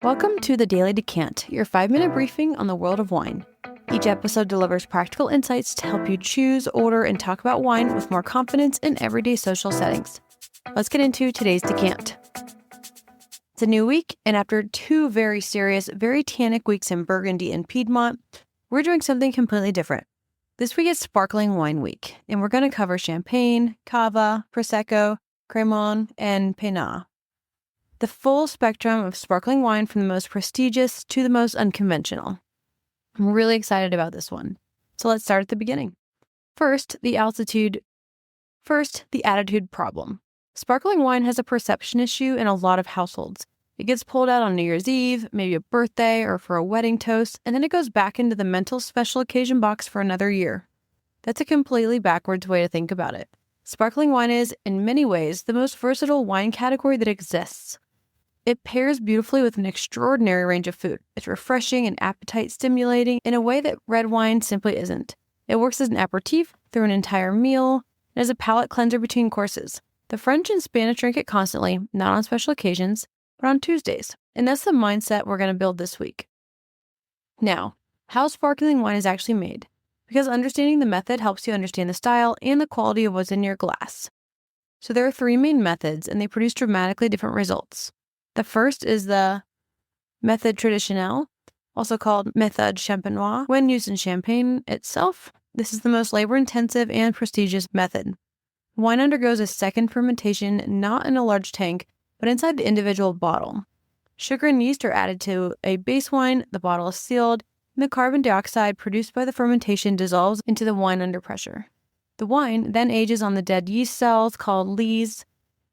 Welcome to the Daily Decant, your 5-minute briefing on the world of wine. Each episode delivers practical insights to help you choose, order, and talk about wine with more confidence in everyday social settings. Let's get into today's decant. It's a new week, and after 2 very serious, very tannic weeks in Burgundy and Piedmont, we're doing something completely different. This week is Sparkling Wine Week, and we're going to cover Champagne, Cava, Prosecco, Cremant, and Piedmont. The full spectrum of sparkling wine from the most prestigious to the most unconventional. I'm really excited about this one. So let's start at the beginning. First, the attitude problem. Sparkling wine has a perception issue in a lot of households. It gets pulled out on New Year's Eve, maybe a birthday or for a wedding toast, and then it goes back into the mental special occasion box for another year. That's a completely backwards way to think about it. Sparkling wine is, in many ways, the most versatile wine category that exists. It pairs beautifully with an extraordinary range of food. It's refreshing and appetite-stimulating in a way that red wine simply isn't. It works as an aperitif through an entire meal and as a palate cleanser between courses. The French and Spanish drink it constantly, not on special occasions, but on Tuesdays. And that's the mindset we're going to build this week. Now, how sparkling wine is actually made, because understanding the method helps you understand the style and the quality of what's in your glass. So there are 3 main methods, and they produce dramatically different results. The first is the méthode traditionnelle, also called méthode champenoise. When used in Champagne itself, this is the most labor-intensive and prestigious method. Wine undergoes a second fermentation not in a large tank, but inside the individual bottle. Sugar and yeast are added to a base wine, the bottle is sealed, and the carbon dioxide produced by the fermentation dissolves into the wine under pressure. The wine then ages on the dead yeast cells called lees,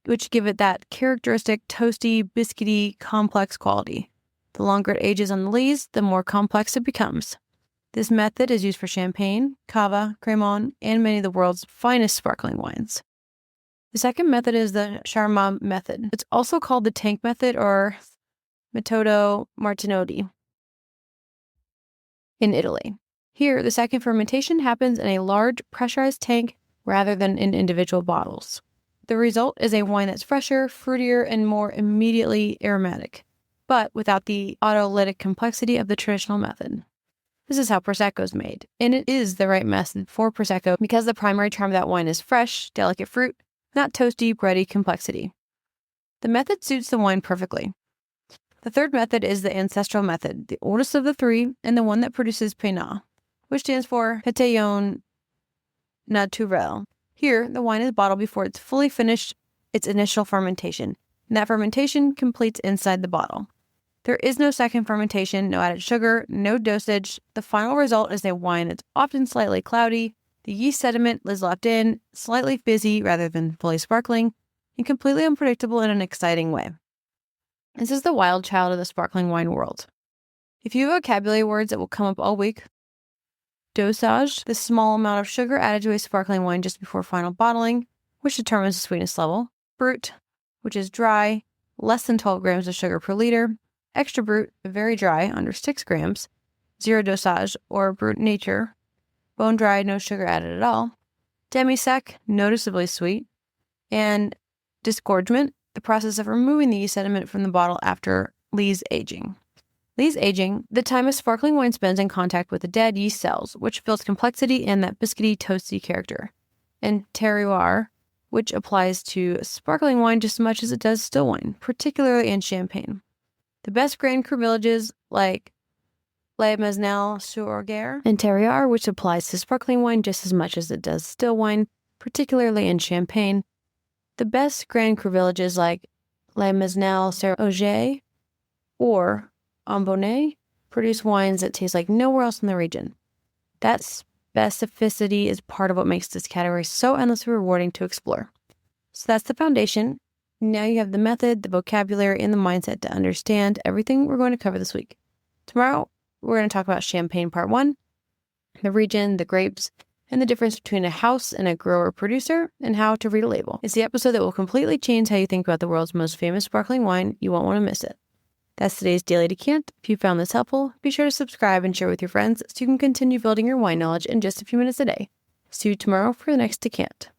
which give it that characteristic toasty, biscuity, complex quality. The longer it ages on the lees, the more complex it becomes. This method is used for Champagne, Cava, Cremant, and many of the world's finest sparkling wines. The second method is the Charmat method. It's also called the tank method or Metodo Martinotti in Italy. Here, the second fermentation happens in a large pressurized tank rather than in individual bottles. The result is a wine that's fresher, fruitier, and more immediately aromatic, but without the autolytic complexity of the traditional method. This is how Prosecco is made, and it is the right method for Prosecco because the primary charm of that wine is fresh, delicate fruit, not toasty, bready complexity. The method suits the wine perfectly. The third method is the ancestral method, the oldest of the 3, and the one that produces Piedmont, which stands for Pétillant Naturel. Here, the wine is bottled before it's fully finished its initial fermentation, and that fermentation completes inside the bottle. There is no second fermentation, no added sugar, no dosage. The final result is a wine that's often slightly cloudy, the yeast sediment is left in, slightly fizzy rather than fully sparkling, and completely unpredictable in an exciting way. This is the wild child of the sparkling wine world. If you have vocabulary words that will come up all week, dosage, the small amount of sugar added to a sparkling wine just before final bottling, which determines the sweetness level. Brut, which is dry, less than 12 grams of sugar per liter. Extra brut, very dry, under 6 grams. Zero dosage, or brut nature, bone dry, no sugar added at all. Demi-sec, noticeably sweet. And disgorgement, the process of removing the yeast sediment from the bottle after lees aging. Lees aging, the time a sparkling wine spends in contact with the dead yeast cells, which builds complexity and that biscuity, toasty character. And terroir, which applies to sparkling wine just as much as it does still wine, particularly in Champagne. The best Grand Cru villages like Les Mesnil-sur-Orge, and terroir, which applies to sparkling wine just as much as it does still wine, particularly in Champagne. The best Grand Cru villages like Les Mesnil-sur-Orge or Ambonnet produce wines that taste like nowhere else in the region. That specificity is part of what makes this category so endlessly rewarding to explore. So that's the foundation. Now you have the method, the vocabulary, and the mindset to understand everything we're going to cover this week. Tomorrow, we're going to talk about Champagne Part 1, the region, the grapes, and the difference between a house and a grower-producer, and how to read a label. It's the episode that will completely change how you think about the world's most famous sparkling wine. You won't want to miss it. That's today's Daily Decant. If you found this helpful, be sure to subscribe and share with your friends so you can continue building your wine knowledge in just a few minutes a day. See you tomorrow for the next Decant.